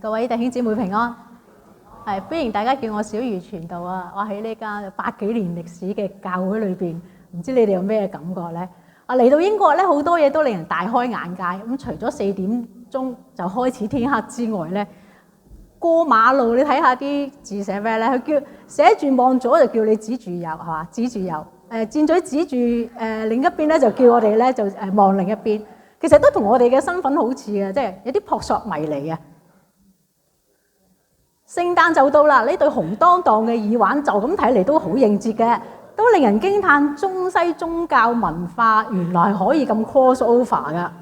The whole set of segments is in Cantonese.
各位弟兄姊妹平安，歡迎大家叫我小魚傳道啊！我喺呢間100幾年歷史嘅教會裏邊，唔知你哋有咩感覺呢？嚟到英國咧，好多嘢都令人大開眼界。咁除咗4點鐘就開始天黑之外咧，過馬路你睇下啲字寫咩咧？佢叫寫住望左就叫你指住右，係嘛？指住右，箭嘴指住另一邊咧就叫我哋咧就望另一邊。其實都同我哋嘅身份好似嘅，即係有啲撲朔迷離啊！聖誕就到啦，呢對紅當當嘅耳環就咁睇嚟都好應節嘅，都令人驚歎中西宗教文化原來係可以咁 cross over 噶。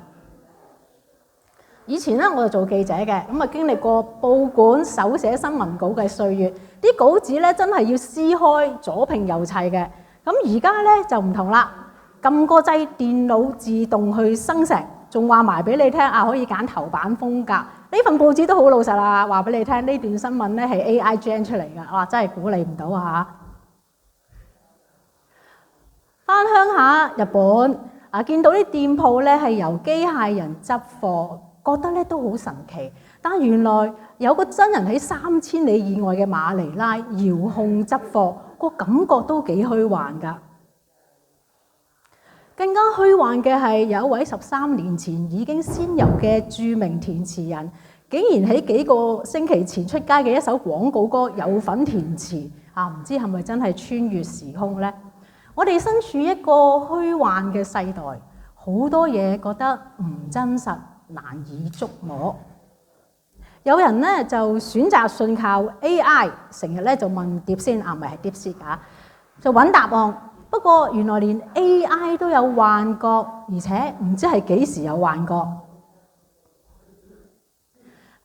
以前咧我就做記者嘅，咁啊經歷過報館手寫新聞稿嘅歲月，啲稿紙咧真係要撕開左拼右砌嘅。咁而家咧就唔同啦，撳個掣電腦自動去生成，仲話埋俾你聽啊，可以揀頭版風格。呢份報紙都好老實啦，話俾你聽，呢段新聞咧係 AI gen 出嚟㗎，哇！真係估你唔到啊！翻鄉下日本啊，見到啲店鋪咧係由機械人執貨，覺得咧都好神奇。但原來有個真人喺3000里以外嘅馬尼拉遙控執貨，個感覺都幾虛幻㗎。更加虛幻嘅係有一位13年前已經仙遊嘅著名填詞人，竟然喺幾個星期前出街嘅一首廣告歌有份填詞啊！唔知係咪真係穿越時空呢？我哋身處一個虛幻嘅世代，好多嘢覺得唔真實，難以捉摸。有人咧就選擇信靠 AI， 成日咧就問碟仙啊，唔係碟仙啊，就揾答案。不過原來連 AI 都有幻覺，而且唔知係幾時有幻覺。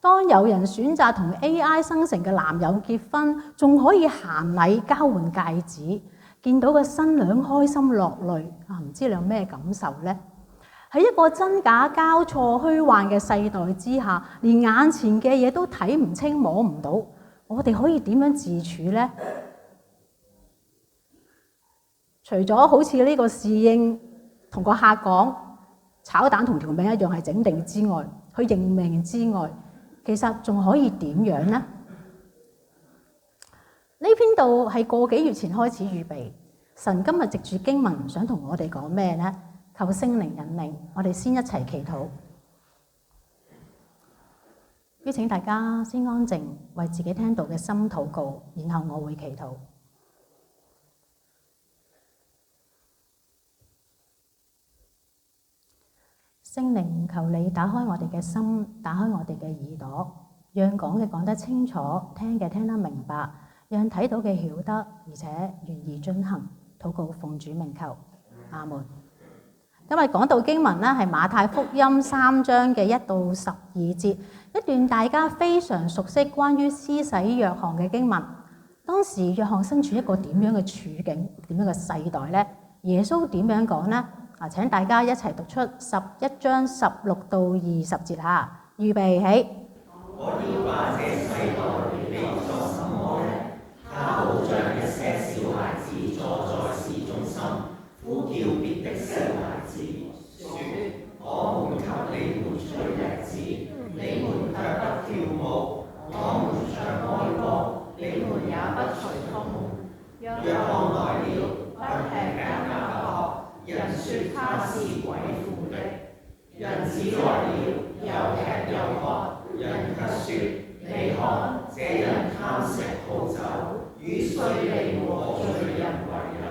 當有人選擇同 AI 生成嘅男友結婚，仲可以行禮交換戒指，見到個新娘開心落淚啊！唔知你有咩感受呢？喺一個真假交錯虛幻嘅世代之下，連眼前嘅嘢都睇唔清摸唔到，我哋可以點樣自處呢？除咗好似呢個侍應同個客講炒蛋同條命一樣係整定之外，去認命之外，其實仲可以點樣呢？呢篇道係個幾月前開始預備，神今日藉住經文想同我哋講咩呢？求聖靈引領，我哋先一齊祈禱。邀請大家先安靜，為自己聽到嘅心禱告，然後我會祈禱。聖靈，求你打開我哋嘅心，打開我哋嘅耳朵，讓講嘅講得清楚，聽嘅聽得明白，讓睇到嘅曉得，而且願意遵行。禱告奉主名求，阿門。今日講到經文咧，係馬太福音3章嘅1到12節，一段大家非常熟悉關於施洗約翰嘅經文。當時約翰身處一個點樣嘅處境，點樣嘅世代呢？耶穌點樣講呢？請大家一齊讀出11章16到20節嚇，預備起。我要把這世代比作什麼呢？他好像一些小孩子坐在市中心，呼叫別的小孩子，說：我們給你們吹笛子，你們卻不跳舞；我們唱哀歌，你們也不隨他們。約翰來了，不吃也不喝，人說他是鬼附的；人子來了，又吃又喝，人卻說：你看，這人貪食好酒，與稅吏和罪人為友。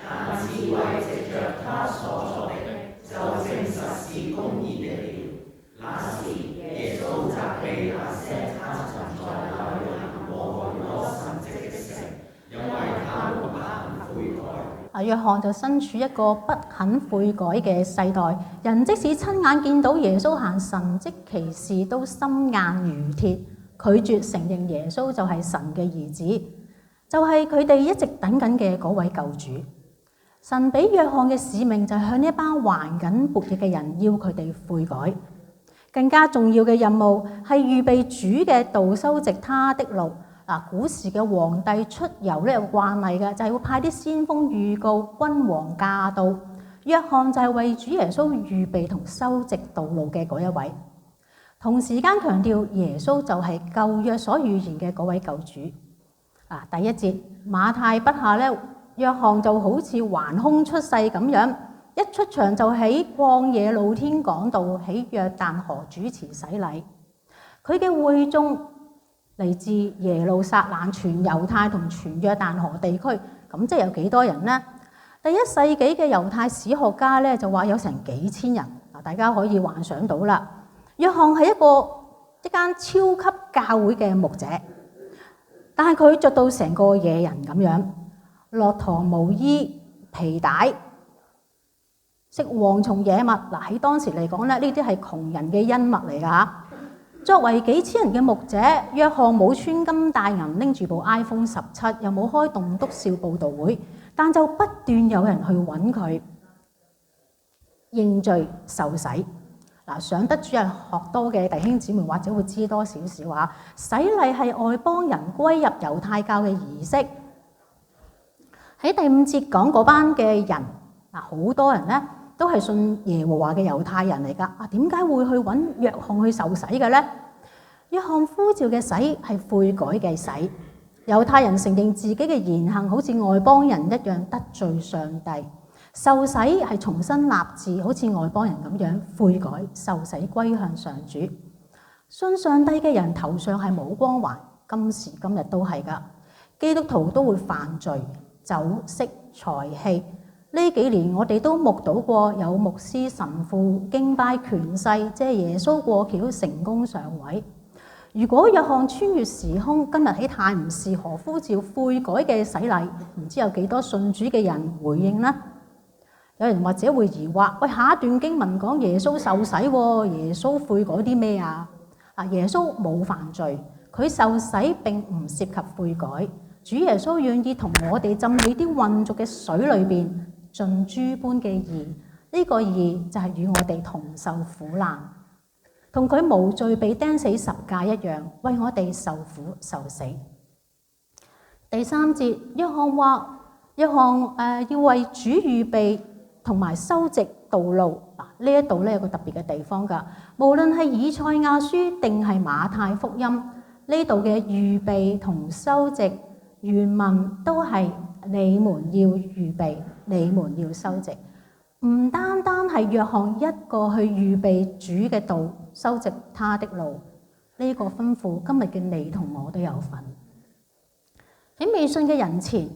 但智慧藉着他所作的，就證實是公義的了。那時，耶穌責備那些他曾在那裏行過許多神蹟的城，因為他們不肯悔改。約翰就身處一個不肯悔改嘅世代，人即使親眼見到耶穌行神蹟奇事，都心硬如鐵，拒絕承認耶穌就係神嘅兒子，就係佢哋一直等緊嘅嗰位救主。神俾約翰嘅使命就係向呢一班還緊悖逆嘅人，要佢哋悔改。更加重要嘅任務係預備主嘅道，修直他的路。古時嘅皇帝出遊咧有慣例嘅，就係會派啲先鋒預告君王駕到。約翰就係為主耶穌預備同修直道路嘅嗰一位。同時間強調耶穌就係舊約所預言嘅嗰位救主。第一節馬太筆下咧，約翰就好似橫空出世咁樣，一出場就喺曠野露天講道，喺約旦河主持洗禮。佢嘅會眾嚟自耶路撒冷、全猶太同全約旦河地區，咁即係有幾多人呢？第一世紀嘅猶太史學家咧就話有成幾千人，大家可以幻想到啦。約翰係一間超級教會嘅牧者，但係佢着到成個野人咁樣，駱駝毛衣、皮帶，食蝗蟲野物。喺當時嚟講咧，呢啲係窮人嘅恩物嚟㗎嚇。作為幾千人嘅牧者，約翰冇穿金戴銀，拎住部 iPhone 17，又冇開棟篤笑佈道會，但就不斷有人去揾佢認罪受洗。上得主日學多嘅弟兄姊妹或者會知多少少啊。洗禮係外邦人歸入猶太教嘅儀式。喺第5節講嗰班嘅人，好多人咧都係信耶和華嘅猶太人嚟㗎。點解會去揾約翰去受洗嘅咧？約翰呼召嘅洗係悔改嘅洗。猶太人承認自己嘅言行好似外邦人一樣得罪上帝。受洗係重新立志，好似外邦人咁樣悔改受洗歸向上主。信上帝嘅人頭上係冇光環，今時今日都係㗎。基督徒都會犯罪、酒色財氣。呢幾年我哋都目睹過有牧師神父敬拜權勢，即係耶穌過橋成功上位。如果約翰穿越時空，今日喺泰晤士河呼召悔改嘅洗禮，唔知有幾多信主嘅人回應呢？有人或者會疑惑：喂，下一段經文講耶穌受洗喎，耶穌悔改啲咩啊？耶穌冇犯罪，佢受洗並唔涉及悔改。主耶穌願意同我哋浸喺啲混濁嘅水裏邊，盡諸般嘅義。呢個義就係與我哋同受苦難，同佢無罪被釘死十架一樣，為我哋受苦受死。第3節，約翰話：約翰要為主預備同埋修直道路。呢一度咧有個特別嘅地方㗎。無論係以賽亞書定係馬太福音，呢度嘅預備同修直原文都係你們要預備，你們要修直。唔單單係約翰一個去預備主嘅道，修直他的路。呢個吩咐今日嘅你同我都有份。喺未信嘅人前，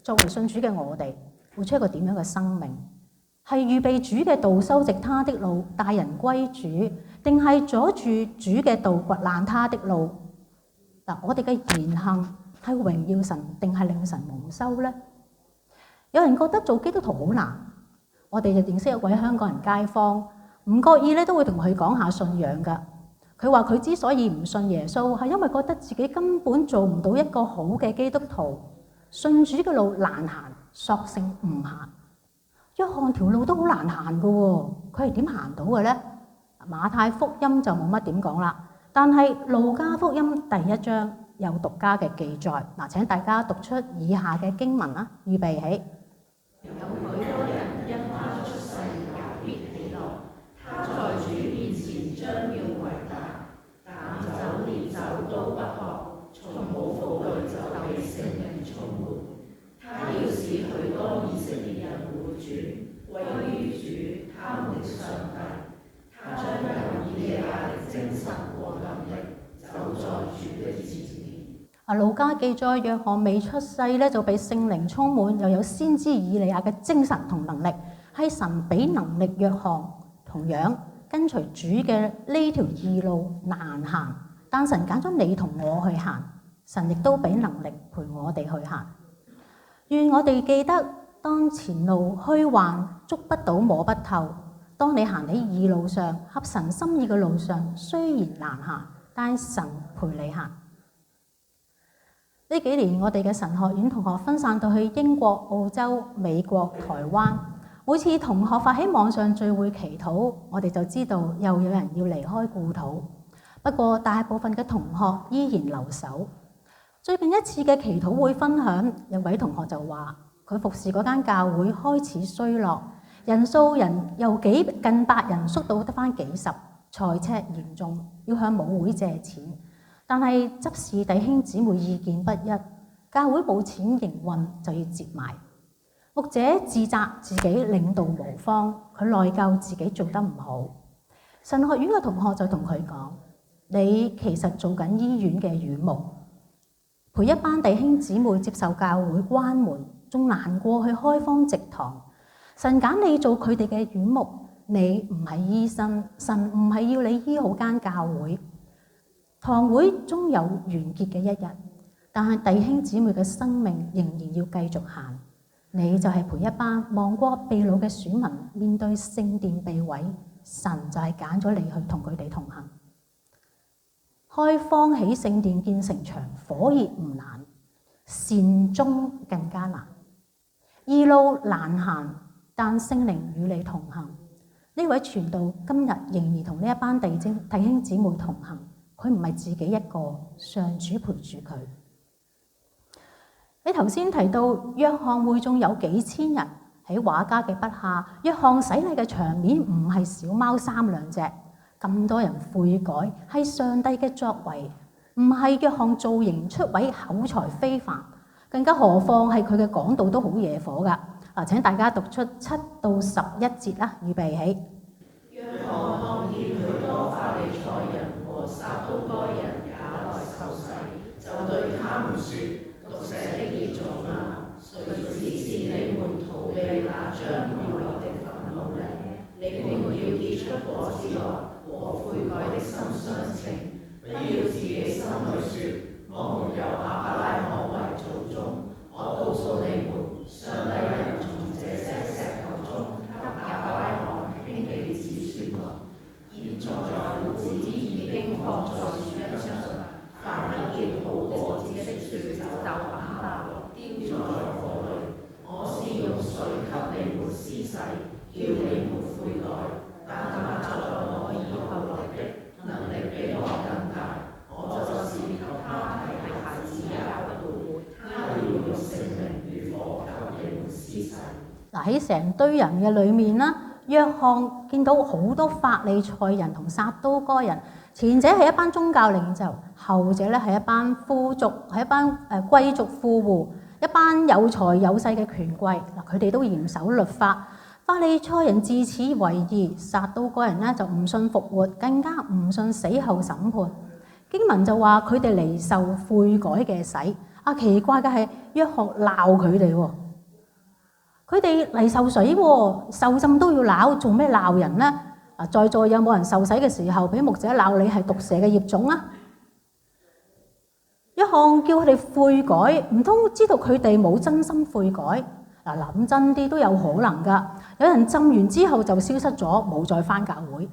作為信主嘅我哋，活出一個點樣嘅生命？係預備主嘅道，修直他的路，帶人歸主，定係阻住主嘅道，掘爛他的路？我哋嘅言行係榮耀神，定係令神蒙羞呢？有人覺得做基督徒好難。我哋就認識一位香港人街坊，唔覺意咧都會同佢講下信仰㗎。佢話佢之所以唔信耶穌，係因為覺得自己根本做唔到一個好嘅基督徒，信主嘅路難行，索性唔行。約翰條路都好難行㗎喎，佢係點行到嘅呢？馬太福音就冇乜點講啦，但係路加福音第1章有獨家嘅記載。請大家讀出以下嘅經文啦，預備起。有許多人因他出世也必喜樂，他在主面前將要為大，淡酒烈酒都不喝，從冇福慮就被聖靈充滿。他要使許多以色列人回轉，歸於主他們的上帝。他將有以利亞的精神和能力走在主的前面。路加記載約翰未出世咧就被聖靈充滿，又有先知以利亞嘅精神同能力，係神俾能力約翰。同樣跟隨主嘅呢條義路難行，但神揀咗你同我去行，神亦都俾能力陪我哋去行。願我哋記得，當前路虛幻，捉不到摸不透，當你行喺義路上，合神心意嘅路上，雖然難行，但神陪你行。呢幾年我哋嘅神學院同學分散到去英國、澳洲、美國、台灣，每次同學發喺網上聚會祈禱，我哋就知道又有人要離開故土。不過大部分嘅同學依然留守。最近一次嘅祈禱會分享，有位同學就話佢服侍嗰間教會開始衰落，人數由近百人縮到得返幾十，財赤嚴重，要向母會借錢，但係執事弟兄姊妹意見不一，教會冇錢營運就要接埋。牧者自責自己領導無方，佢內疚自己做得唔好。神學院嘅同學就同佢講：你其實做緊醫院嘅院牧，陪一班弟兄姊妹接受教會關門，仲難過去開荒植堂。神揀你做佢哋嘅院牧，你唔係醫生，神唔係要你醫好間教會。堂會終有完結嘅一日，但係弟兄姊妹嘅生命仍然要繼續行。你就係陪一班亡國被擄嘅選民面對聖殿被毀，神就係揀咗你去同佢哋同行。開荒起聖殿建城牆，火熱唔難，善終更加難。義路難行，但聖靈與你同行。呢位傳道今日仍然同呢一班弟兄姊妹同行，佢唔係自己一個，上主陪住佢。你頭先提到約翰會眾有幾千人，喺畫家嘅筆下，約翰洗禮嘅場面唔係小貓3兩隻，咁多人悔改係上帝嘅作為，唔係約翰造型出位、口才非凡，更加何況係佢嘅講道都好惹火㗎。嗱，請大家讀出7到11節啦，預備起。約翰看見許多法利賽人和撒都該人也來受洗，就對他們說：讀寫的列祖啊，誰指示你們逃避那將要來的憤怒呢？你們要結出果子來，和悔改的心相稱，不要自己心裏說：我們有亞伯拉罕為祖宗。我告訴你們，上帝人從這些石頭中給亞伯拉罕興起子孫來。現在父子已經放在樹一上，凡不結好果子的樹就砍下來，丟在火裏。我是用水給你們施洗，叫你們悔改，但那在我以後來的能力比我更大，我就是給他提孩子也不會，他要用聖靈與火給你們施洗。嗱，喺成堆人嘅裏面啦，約翰見到好多法利賽人同撒都該人，前者係一班宗教領袖，後者咧係一班富族，係一班貴族富戶，一班有財有勢嘅權貴。嗱，佢哋都嚴守律法。法利賽人自此為義，撒都該人咧就唔信復活，更加唔信死後審判。經文就話佢哋嚟受悔改嘅洗。奇怪嘅係約翰鬧佢哋喎。佢哋嚟受水喎，受浸都要鬧，做咩鬧人呢？在座有冇人受洗嘅時候俾牧者鬧你係毒蛇嘅業種啊？約翰叫佢哋悔改，唔通知道佢哋冇真心悔改？嗱，諗真啲都有可能㗎。有人浸完之後就消失咗，冇再返教會。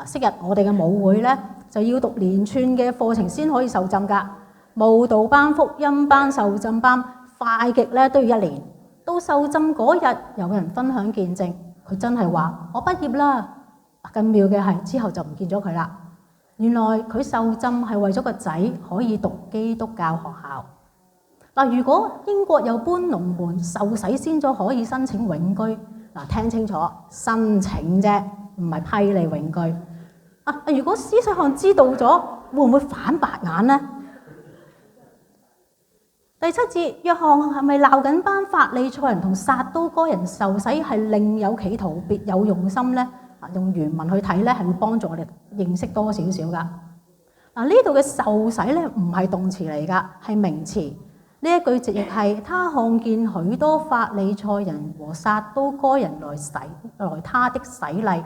昔日我哋嘅母會咧就要讀連串嘅課程先可以受浸㗎，慕道班、福音班、受浸班，快極咧都要1年。到受浸嗰日，有人分享見證，佢真係話：我畢業啦。更妙嘅係之後就唔見咗佢啦。原來佢受浸係為咗個仔可以讀基督教學校。嗱，如果英國有搬龍門受洗先咗可以申請永居，嗱，聽清楚，申請啫，唔係批你永居。如果施洗翰知道咗，會唔會反白眼呢？第7節，約翰係咪鬧緊班法利賽人同撒都該人受洗係另有企圖、別有用心呢？用原文去睇咧，係會幫助我哋認識多少少噶。呢度嘅受洗咧唔係動詞嚟噶，係名詞。呢一句直譯係他看見許多法利賽人和撒都該人來他的洗禮。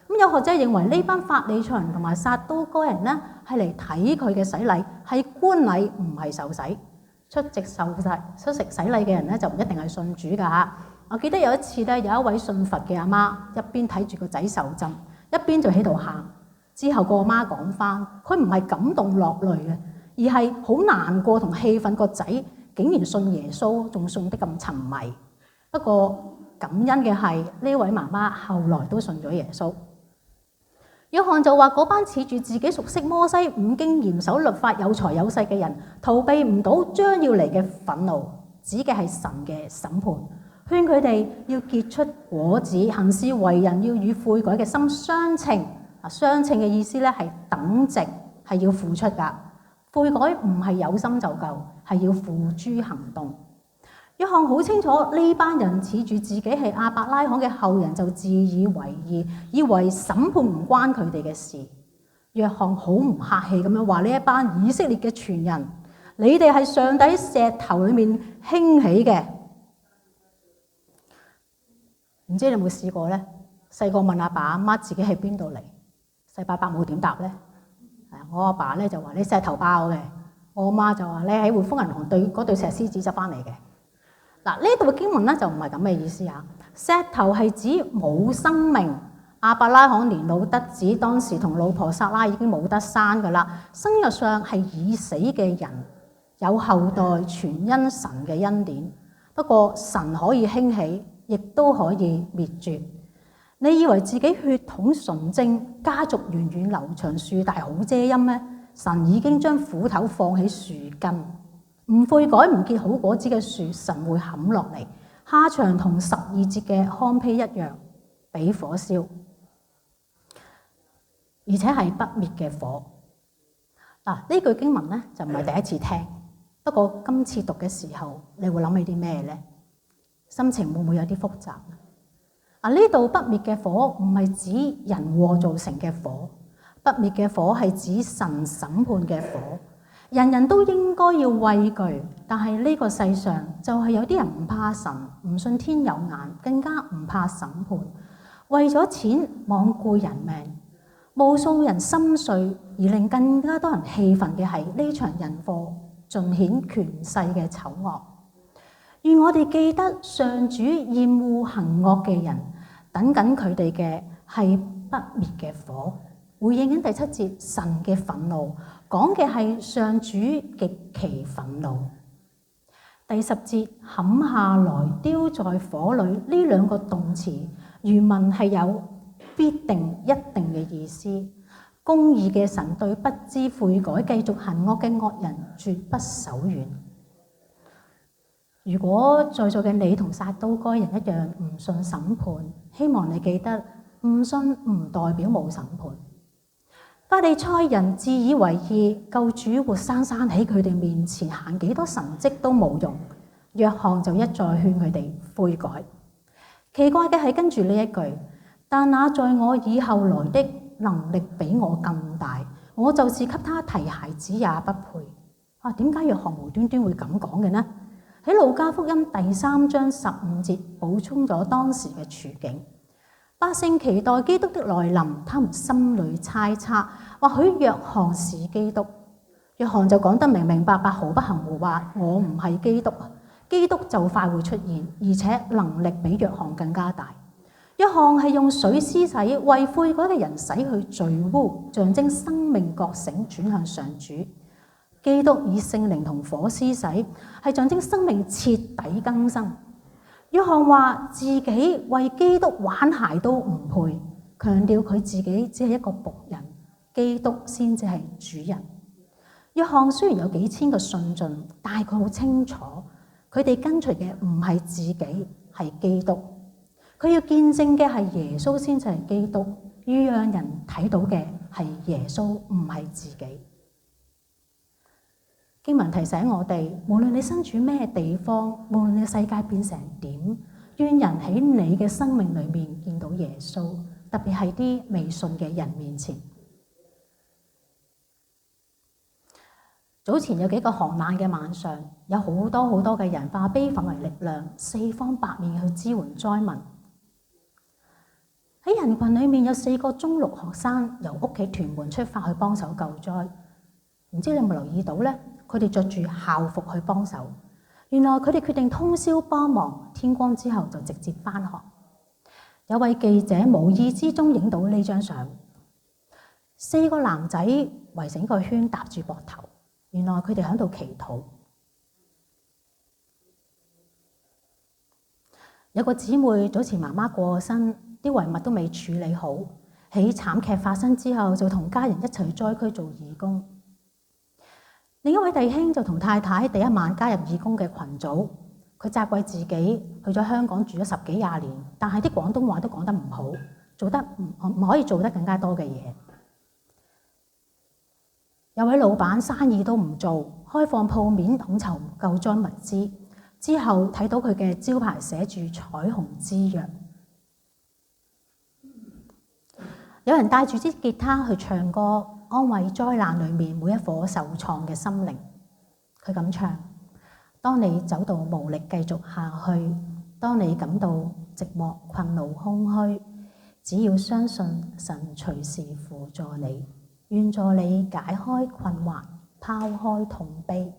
咁有學者認為呢班法利賽人同埋撒都該人咧係嚟睇佢嘅洗禮，係觀禮唔係受洗。出席洗禮嘅人咧就唔一定係信主㗎嚇。我記得有一次咧，有一位信佛嘅阿媽一邊睇住個仔受浸，一邊就喺度喊。之後個阿媽講翻，佢唔係感動落淚嘅，而係好難過同氣憤個仔竟然信耶穌，仲信得咁沉迷。不過感恩嘅係呢位媽媽後來都信咗耶穌。約翰就話嗰班恃住自己熟悉摩西五經、嚴守律法、有財有勢嘅人，逃避唔到將要嚟嘅憤怒，指嘅係神嘅審判，勸佢哋要結出果子，行事為人要與悔改嘅心相稱。相稱嘅意思咧係等值，係要付出㗎。悔改唔係有心就夠，係要付諸行動。約翰好清楚呢班人恃住自己係亞伯拉罕嘅後人就自以為義，以為審判唔關佢哋嘅事。約翰好唔客氣咁樣話呢一班以色列嘅傳人，你哋係上帝石頭裏面興起嘅。唔知你有冇試過咧？細個問阿爸阿媽自己喺邊度嚟，細伯伯冇點答咧。我阿爸咧就話你石頭爆嘅，我阿媽就話你喺匯豐銀行嗰對石獅子執翻嚟嘅。嗱，呢度嘅經文咧就唔係咁嘅意思啊。石頭係指冇生命。亞伯拉罕年老得子，當時同老婆撒拉已經冇得生噶啦。生日上係已死嘅人，有後代全因神嘅恩典。不過神可以興起，亦都可以滅絕。你以為自己血統純正、家族源遠流長、樹大好遮陰咩？神已經將斧頭放喺樹根，唔悔改唔結好果子嘅樹，神會砍落嚟，下場同12節嘅糠秕一樣，俾火燒。而且係不滅嘅火。呢句經文咧就唔係第一次聽，不過今次讀嘅時候，你會諗起啲咩咧？心情會唔會有啲複雜？呢度不滅嘅火唔係指人禍造成嘅火，不滅嘅火係指神審判嘅火。人人都應該要畏懼，但係呢個世上就係有啲人唔怕神，唔信天有眼，更加唔怕審判，為咗錢罔顧人命。無數人心碎，而令更加多人氣憤嘅係呢場人禍盡顯權勢嘅醜惡。願我哋記得上主厭惡行惡嘅人，等緊佢哋嘅係不滅嘅火。回應緊第7節神嘅憤怒，講嘅係上主極其憤怒。第10節砍下來丟在火裏，呢兩個動詞原文係有必定、一定嘅意思。公義嘅神對不知悔改、繼續行惡嘅惡人絕不手軟。如果在座嘅你同撒都該人一樣唔信審判，希望你記得，唔信唔代表冇審判。法利賽人自以為義，救主活生生喺佢哋面前行幾多神蹟都冇用。約翰就一再勸佢哋悔改。奇怪嘅係跟住呢一句。但那在我以後來的能力比我更大，我就是給他提孩子也不配。點解約翰無端端會咁講嘅呢？喺路加福音第3章15節補充咗當時嘅處境。百姓期待基督的來臨，他們心裏猜測，或許約翰是基督。約翰就講得明明白白，毫不含糊，話我唔係基督，基督就快會出現，而且能力比約翰更加大。約翰係用水施洗，為悔改嘅人洗去罪污，象徵生命覺醒轉向上主。基督以聖靈同火施洗，係象徵生命徹底更新。約翰話自己為基督挽鞋都唔配，強調佢自己只係一個僕人，基督先至係主人。約翰雖然有幾千個信眾，但係佢好清楚，佢哋跟隨嘅唔係自己，係基督。佢要見證嘅係耶穌先至係基督，要讓人睇到嘅係耶穌，唔係自己。經文提醒我哋，無論你身處咩地方，無論你嘅世界變成點，願人喺你嘅生命裏面見到耶穌，特別係啲未信嘅人面前。早前有幾個寒冷嘅晚上，有好多嘅人化悲憤為力量，四方八面去支援災民。喺人群裏面有4個中六學生由屋企屯門出發去幫手救災，唔知你有冇留意到呢？佢哋着住校服去幫手。原來佢哋決定通宵幫忙，天光之後就直接返學。有位記者無意之中影到呢張相，4個男仔圍成個圈搭住膊頭，原來佢哋喺度祈禱。有個姊妹早前媽媽過身，啲遺物都未處理好，喺慘劇發生之後就同家人一齊去災區做義工。另一位弟兄就同太太第一晚加入義工嘅群組，佢責怪自己去咗香港住咗10幾20年，但係啲廣東話都講得唔好，做得唔可以做得更加多嘅嘢。有位老闆生意都唔做，開放鋪面統籌救災物資，之後睇到佢嘅招牌寫住彩虹之約。有人帶住支吉他去唱歌，安慰災難裏面每一顆受創嘅心靈。佢咁唱：當你走到無力繼續下去，當你感到寂寞、困惱、空虛，只要相信神隨時輔助你，願助你解開困惑，拋開痛悲。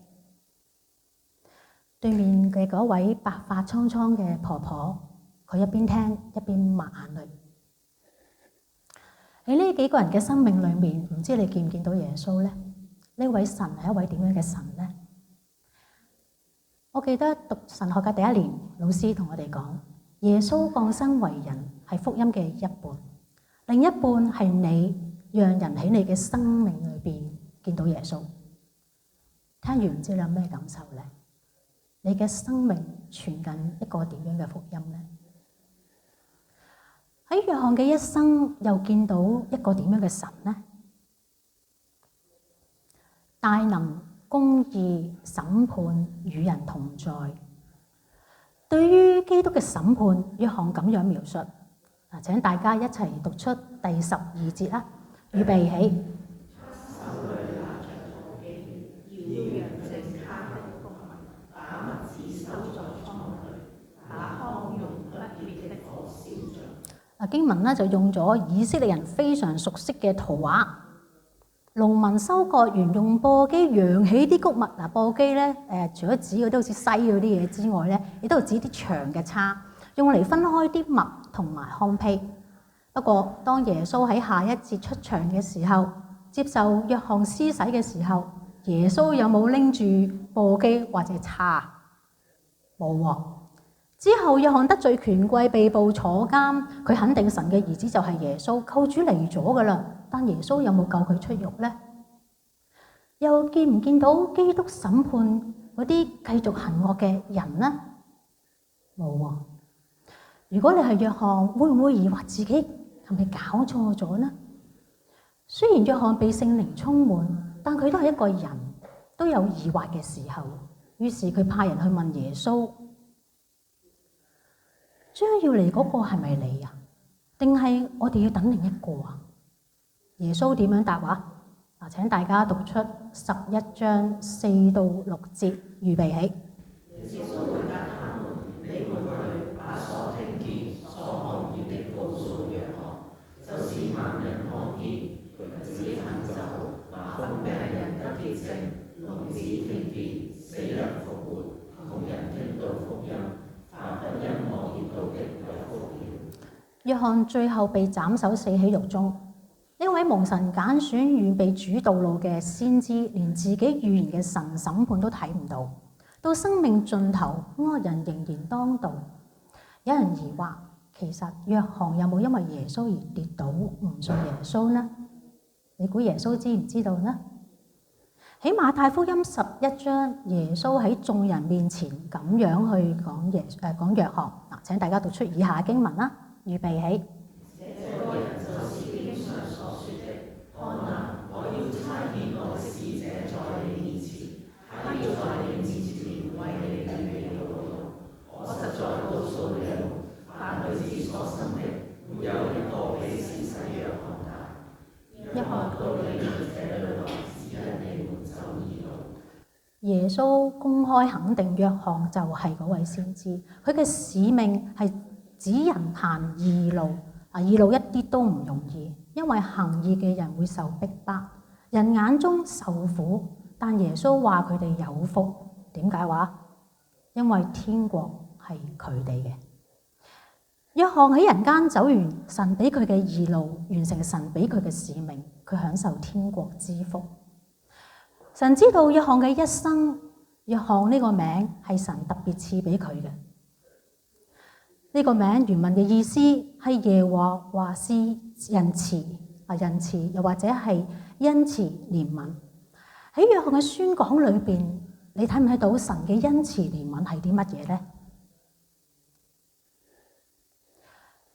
對面嘅嗰位白髮蒼蒼嘅婆婆，佢一邊聽一邊抹眼淚。喺呢幾個人嘅生命裏面，唔知你見唔見到耶穌呢？呢位神係一位點樣嘅神呢？我記得讀神學嘅第一年，老師同我哋講，耶穌降生為人係福音嘅一半，另一半係你讓人喺你嘅生命裏邊見到耶穌。聽完唔知你有咩感受呢？你嘅生命傳緊一個點樣嘅福音呢？喺約翰嘅一生又見到一個點樣嘅神呢？大能、公義、審判與人同在。對於基督嘅審判，約翰咁樣描述。請大家一齊讀出第12節啦，預備起。經文咧就用咗以色列人非常熟悉嘅圖畫，農民收割完用簸箕揚起啲穀物。嗱，簸箕咧除咗指嗰啲好似篩嗰啲嘢之外咧，亦都係指啲長嘅叉，用嚟分開啲麥同埋糠秕。不過當耶穌喺下一節出場嘅時候，接受約翰施洗嘅時候，耶穌有冇拎住簸箕或者叉？冇喎。之後約翰得罪權貴，被捕坐監，佢肯定神嘅兒子就係耶穌，救主嚟咗噶啦。但耶穌有冇救佢出獄呢？又見唔見到基督審判嗰啲繼續行惡嘅人呢？冇喎。如果你係約翰，會唔會疑惑自己係咪搞錯咗呢？雖然約翰被聖靈充滿，但佢都係一個人，都有疑惑嘅時候。於是佢派人去問耶穌：將要嚟嗰個係咪你啊？定係我哋要等另一個啊？耶穌點樣答話？嗱，請大家讀出11章4到6節，預備起。耶穌回答他們：你們去把所聽見、所看見的告訴約翰，就是盲人看見，瘸子行走，麻風病人得潔淨，聾子聽見，死人復活，窮人聽到福音。凡不因我見到的有福了。約翰最後被斬首死喺獄中。呢位蒙神揀選預備主道路嘅先知，連自己預言嘅神審判都睇唔到。到生命盡頭，惡人仍然當道。有人疑惑，其實約翰有冇因為耶穌而跌倒唔信耶穌呢？你估耶穌知唔知道呢？喺馬太福音11章，耶穌喺眾人面前咁樣去講約翰。嗱，請大家讀出以下經文啦，預備起。這個人就是經上所說的：看哪，我要差遣我的使者在你面前，他要在你面前為你預備道路。我實在告訴你們，凡女子所生的，沒有一個比施洗約翰大。約翰到你們這裏來，是因你們走義路。耶穌公開肯定約翰就係嗰位先知，佢嘅使命係指人行義路。義路一啲都唔容易，因為行義嘅人會受逼迫，人眼中受苦。但耶穌話佢哋有福，點解話？因為天國係佢哋嘅。約翰喺人間走完神俾佢嘅義路，完成神俾佢嘅使命，佢享受天國之福。神知道約翰嘅一生，約翰呢個名係神特別賜俾佢嘅。呢個名原文嘅意思係耶和華是仁慈，仁慈又或者係恩慈憐憫。喺約翰嘅宣講裏邊，你睇唔睇到神嘅恩慈憐憫係啲乜嘢呢？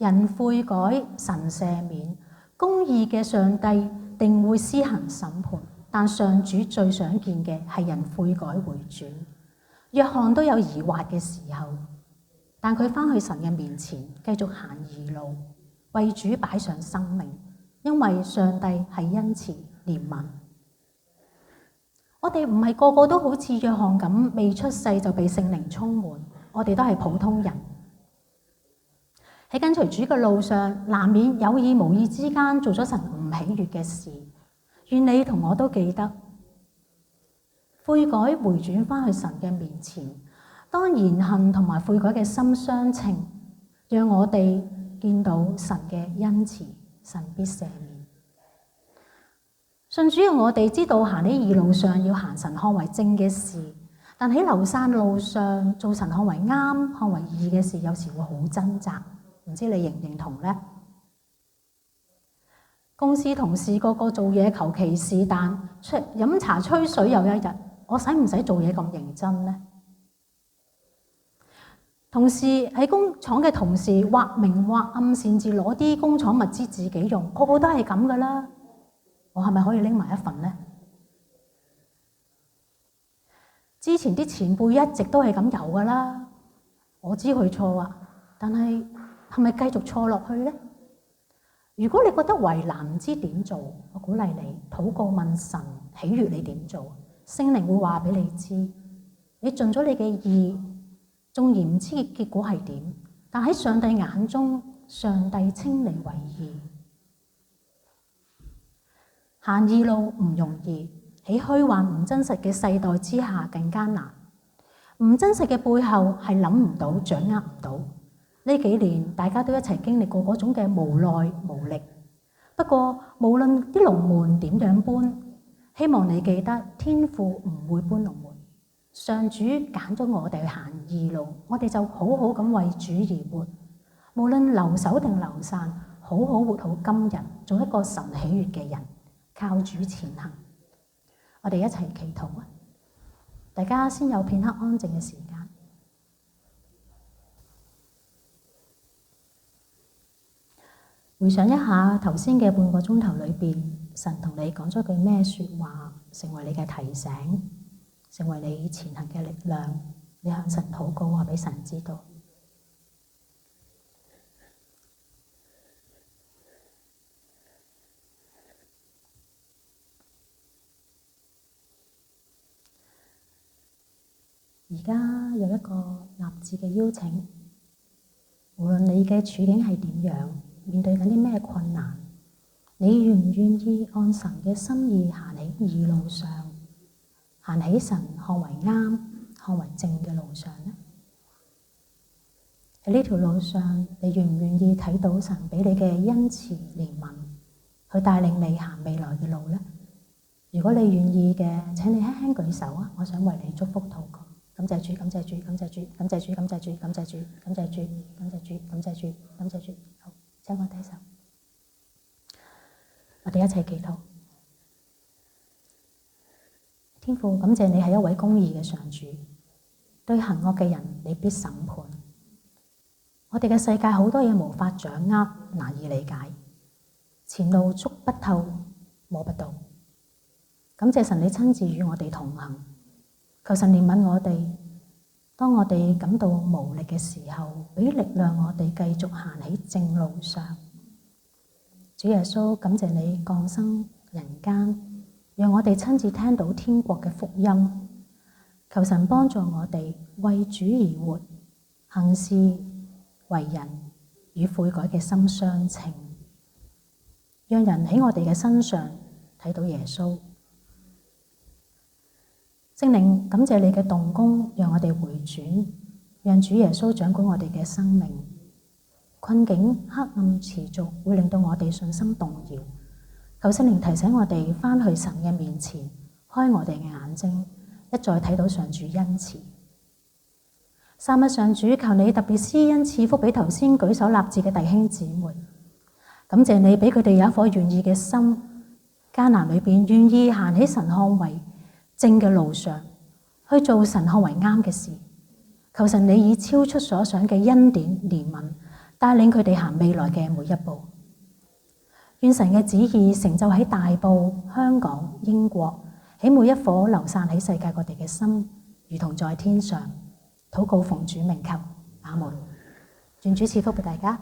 人悔改，神赦免，公義嘅上帝定會施行審判。但上主最想見嘅係人悔改回轉。約翰都有疑惑嘅時候，但佢返去神嘅面前，繼續行義路，為主擺上生命，因為上帝係恩慈憐憫。我哋唔係個個都好似約翰咁，未出世就被聖靈充滿，我哋都係普通人。喺跟隨主嘅路上，難免有意無意之間做咗神唔喜悅嘅事。願你同我都記得悔改回轉返去神嘅面前，當言行同埋悔改嘅心相稱，讓我哋見到神嘅恩慈，神必赦免。信主要我哋知道行喺義路上要行神看為正嘅事，但喺流散路上做神看為啱、看為義嘅事，有時會好掙扎。唔知你認唔認同呢？公司同事個個做嘢求其是但，飲茶吹水又一日，我使唔使做嘢咁認真呢？同事喺工廠嘅同事或明或暗擅自攞啲工廠物資自己用，個個都係咁噶啦。我係咪可以拎埋一份呢？之前啲前輩一直都係咁有噶啦，我知佢錯啊，但係咪繼續錯落去呢？如果你覺得為難唔知點做，我鼓勵你禱告問神喜悅你點做，聖靈會話俾你知。你盡咗你嘅義，縱然唔知結果係點，但喺上帝眼中，上帝稱你為義。行義路唔容易，喺虛幻唔真實嘅世代之下更艱難。唔真實嘅背後係諗唔到、掌握唔到。呢幾年大家都一齊經歷過嗰種嘅無奈無力。不過無論啲龍門點樣搬，希望你記得天父唔會搬龍門。上主揀咗我哋去行義路，我哋就好好咁為主而活。無論留守定流散，好好活好今日，做一個神喜悅嘅人，靠主前行。我哋一齊祈禱啊！大家先有片刻安靜嘅時間。回想一下頭先嘅半個鐘頭裏邊，神同你講咗句咩説話，成為你嘅提醒，成為你前行嘅力量。你向神禱告，話俾神知道。而家有一個立志嘅邀請，無論你嘅處境係點樣，面對緊啲咩困難，你願唔願意按神嘅心意行喺義路上，行喺神看為啱、看為正嘅路上呢？喺呢條路上，你願唔願意睇到神俾你嘅恩慈憐憫，去帶領你行未來嘅路呢？如果你願意嘅，請你輕輕舉手啊！我想為你祝福禱告。感謝主，感謝主，感謝主，感謝主，感謝主，感謝主，感謝主，感謝主，感謝主，感謝主。好，請我低手，我哋一齊祈禱。天父，感謝你係一位公義嘅上主，對行惡嘅人你必審判。我哋嘅世界好多嘢無法掌握，難以理解，前路捉不透，摸不到。感謝神你親自與我哋同行。求神憐憫我哋，當我哋感到無力嘅時候，俾力量我哋繼續行喺正路上。主耶穌，感謝你降生人間，讓我哋親自聽到天國嘅福音。求神幫助我哋為主而活，行事為人與悔改嘅心相稱，讓人喺我哋嘅身上睇到耶穌。聖靈，感謝你嘅動工，讓我哋回轉，讓主耶穌掌管我哋嘅生命。困境黑暗持續，會令到我哋信心動搖。求聖靈提醒我哋返去神嘅面前，開我哋嘅眼睛，一再睇到上主恩慈。三一上主，求你特別施恩賜福俾頭先舉手立志嘅弟兄姊妹。感謝你俾佢哋有一顆願意嘅心，艱難裏邊願意行喺神看為正嘅路上，去做神看為啱嘅事。求神你以超出所想嘅恩典憐憫，帶領佢哋行未來嘅每一步。願神嘅旨意成就喺大埔、香港、英國，喺每一顆流散喺世界各地嘅心，如同在天上。禱告奉主名求，阿門。願主賜福俾大家。